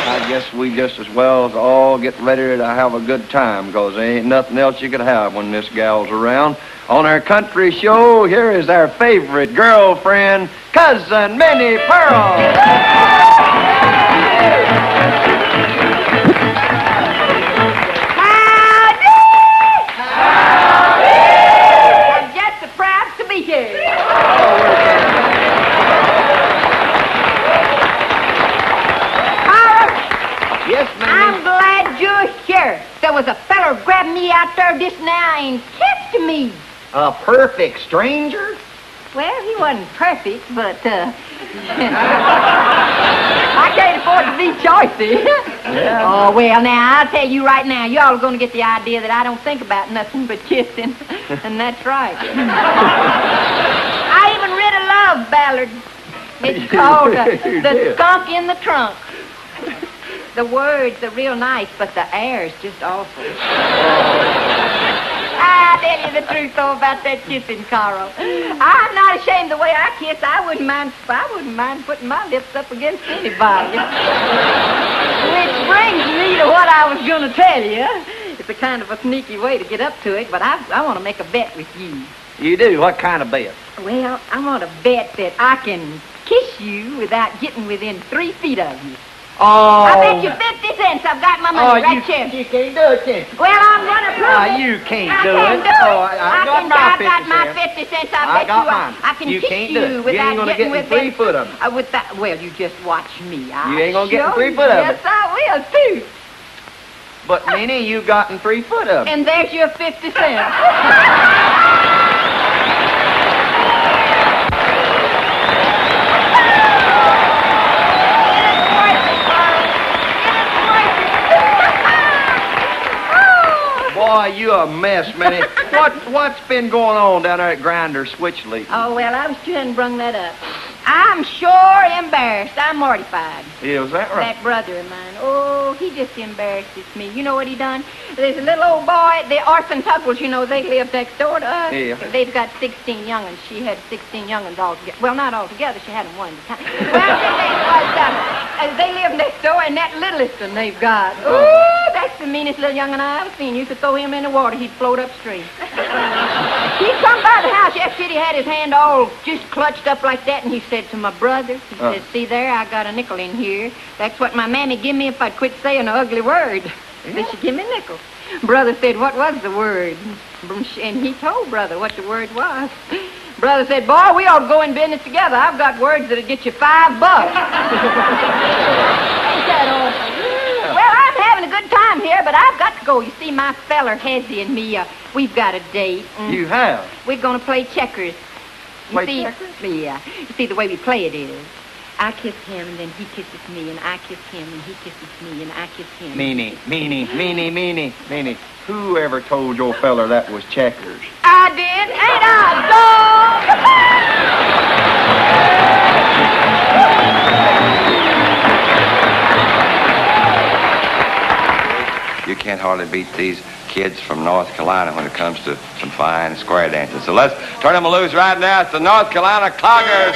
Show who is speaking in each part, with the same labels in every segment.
Speaker 1: I guess we just as well as all get ready to have a good time, because there ain't nothing else you could have when this gal's around. On our country show, here is our favorite girlfriend, Cousin Minnie Pearl.
Speaker 2: There was a feller grabbed me out there just now and kissed me.
Speaker 3: A perfect stranger?
Speaker 2: Well, he wasn't perfect, but, I can't afford to be choicy.
Speaker 3: Yeah.
Speaker 2: Oh, well, now, I'll tell you right now, y'all are going to get the idea that I don't think about nothing but kissing, and that's right. I even read a love ballad. It's called The Skunk in the Trunk. The words are real nice, but the air's just awful. I'll tell you the truth, though, about that kissing, Carl. I'm not ashamed of the way I kiss. I wouldn't mind putting my lips up against anybody. Which brings me to what I was going to tell you. It's a kind of a sneaky way to get up to it, but I want to make a bet with you.
Speaker 3: You do? What kind of bet?
Speaker 2: Well, I want to bet that I can kiss you without getting within 3 feet of you.
Speaker 3: Oh.
Speaker 2: I bet you 50 cents. I've got my money right here.
Speaker 3: You can't do it, can you?
Speaker 2: Well, I'm going to prove it.
Speaker 3: You can't
Speaker 2: I
Speaker 3: do
Speaker 2: can
Speaker 3: it.
Speaker 2: do it.
Speaker 3: Oh, I got my 50
Speaker 2: cents.
Speaker 3: I got mine.
Speaker 2: I can
Speaker 3: you
Speaker 2: kiss
Speaker 3: can't
Speaker 2: you
Speaker 3: do it.
Speaker 2: without
Speaker 3: You ain't gonna
Speaker 2: getting
Speaker 3: get
Speaker 2: within
Speaker 3: 3 foot of it.
Speaker 2: With that, well, you just watch me.
Speaker 3: You ain't gonna get 3 foot of it.
Speaker 2: Yes, I will, too.
Speaker 3: But, Minnie, you gotten 3 foot of it.
Speaker 2: And there's your 50 cents.
Speaker 3: Boy, you a mess, Minnie. What's been going on down there at Grinder Switch League?
Speaker 2: Oh, well, I was trying to bring that up. I'm sure embarrassed. I'm mortified.
Speaker 3: Is that right?
Speaker 2: That brother of mine. Oh, he just embarrasses me. You know what he done? There's a little old boy, the Orson Tuckles, you know, they live next door to us.
Speaker 3: Yeah.
Speaker 2: They've got 16 young'uns. She had 16 young'uns all together. Well, not all together. She had them one at a time. Well, they live next door, and that littlest one they've got. Oh, that's the meanest little young'un I ever seen. You could throw him in the water, he'd float upstream. He come by the house yesterday, he had his hand all just clutched up like that, and he said to my brother, he said, see there, I got a nickel in here. That's what my mammy give me if I'd quit saying an ugly word. Then she give me a nickel. Brother said, what was the word? And he told brother what the word was. Brother said, boy, we ought to go in business together. I've got words that'll get you $5. Ain't that awful? Well, I'm having a good time here, but I've got to go. You see, my feller, Hezzy, and me, we've got a date.
Speaker 3: You have?
Speaker 2: We're going to play checkers.
Speaker 3: Checkers?
Speaker 2: Yeah. You see, the way we play it is, I kiss him, and then he kisses me, and I kiss him, and he kisses me, and I kiss him.
Speaker 3: Meanie. Who ever told your feller that was checkers?
Speaker 2: I did, ain't I,
Speaker 4: dog? You can't hardly beat these kids from North Carolina when it comes to some fine square dancing. So let's turn them loose right now. It's the North Carolina Cloggers.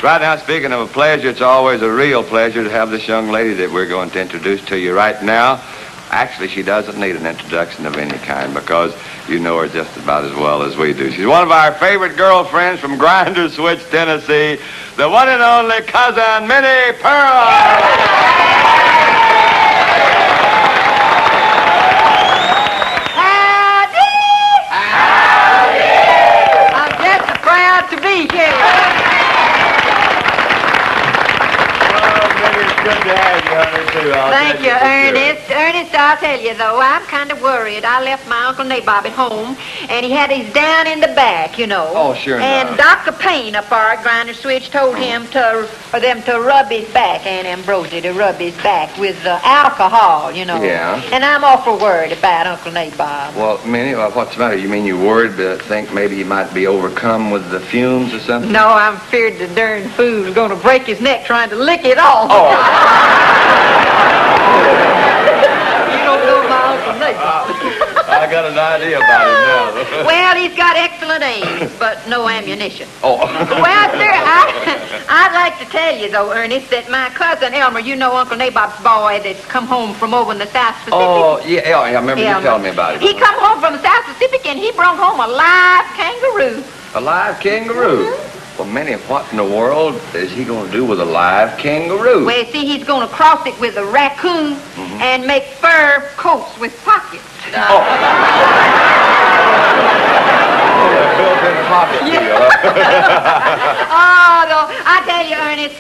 Speaker 4: Right now, speaking of a pleasure, it's always a real pleasure to have this young lady that we're going to introduce to you right now. Actually, she doesn't need an introduction of any kind because you know her just about as well as we do. She's one of our favorite girlfriends from Grinder Switch, Tennessee, the one and only cousin Minnie Pearl.
Speaker 2: To be here.
Speaker 4: Good to have you, honey, too.
Speaker 2: Thank you, Ernest. Ernest, I'll tell you, though, I'm kind of worried. I left my Uncle Nabob at home, and he had his down in the back, you know.
Speaker 3: Oh, sure
Speaker 2: And
Speaker 3: enough.
Speaker 2: Dr. Payne up our Grinder Switch told him for them to rub his back, Aunt Ambrosia, to rub his back with alcohol, you know.
Speaker 3: Yeah.
Speaker 2: And I'm awful worried about Uncle Nabob.
Speaker 3: Well, Minnie, what's the matter? You mean you're worried to think maybe he might be overcome with the fumes or something?
Speaker 2: No, I'm feared the darn fool's going to break his neck trying to lick it off.
Speaker 3: Oh.
Speaker 2: You don't know my Uncle Nabob.
Speaker 4: I got an idea about him now.
Speaker 2: Well, he's got excellent aim, but no ammunition.
Speaker 3: Oh.
Speaker 2: Well, sir, I'd like to tell you, though, Ernest, that my cousin Elmer, you know Uncle Nabob's boy that's come home from over in the South Pacific.
Speaker 3: Oh, yeah, I remember you telling me about it.
Speaker 2: He come home from the South Pacific, and he brought home a live kangaroo.
Speaker 3: A live kangaroo? Well, Minnie, what in the world is he going to do with a live kangaroo?
Speaker 2: Well, see, he's going to cross it with a raccoon and make fur coats with pockets.
Speaker 3: Oh. Built-in pocket deal.
Speaker 2: Oh, no, I tell you, Ernest,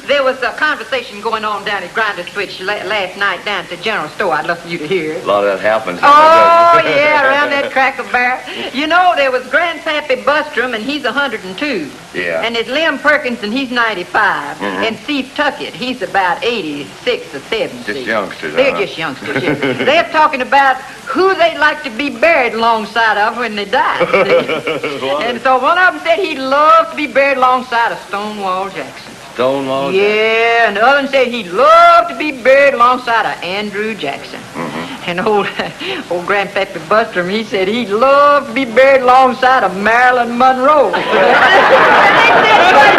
Speaker 2: there was a conversation going on down at Grinder Switch last night down at the general store. I'd love for you to hear it.
Speaker 3: A lot of that happens.
Speaker 2: Oh, yeah, around that Cracker Barrel. You know, there was Grandpappy Bustrom, and he's 102.
Speaker 3: Yeah.
Speaker 2: And there's Lem Perkins, and he's 95. And Steve Tuckett, he's about 86 or 70.
Speaker 3: Just youngsters,
Speaker 2: They're
Speaker 3: huh?
Speaker 2: just youngsters, yeah. They're talking about who they'd like to be buried alongside of when they die. And so one of them said he'd love to be buried alongside of Stonewall Jackson.
Speaker 3: Stonewall Jackson?
Speaker 2: Yeah, and the other one said he'd love to be buried alongside of Andrew Jackson. And old Grandpappy Bustrom, he said he'd love to be buried alongside of Marilyn Monroe. And they said,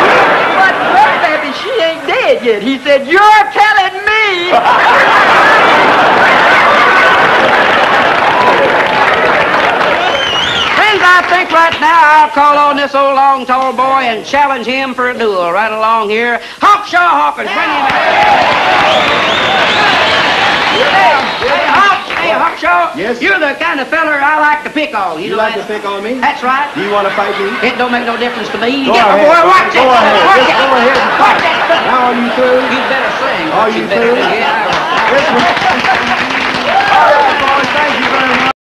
Speaker 2: but Grandpappy, she ain't dead yet. He said, you're telling me.
Speaker 5: I think right now I'll call on this old long tall boy and challenge him for a duel right along here. Hawkshaw Hawkins, bring him out. Hey, Hawkshaw.
Speaker 6: Yes?
Speaker 5: You're the kind of feller I like to pick on.
Speaker 6: You
Speaker 5: know
Speaker 6: like
Speaker 5: that?
Speaker 6: to pick on me?
Speaker 5: That's right.
Speaker 6: Do you want to fight me?
Speaker 5: It don't make no difference to me.
Speaker 6: Go
Speaker 5: Get
Speaker 6: ahead.
Speaker 5: boy, watch
Speaker 6: Go
Speaker 5: it.
Speaker 6: ahead.
Speaker 5: Watch
Speaker 6: Just
Speaker 5: it.
Speaker 6: go ahead.
Speaker 5: Watch that.
Speaker 6: Now are you through?
Speaker 5: You better sing.
Speaker 6: Are you through?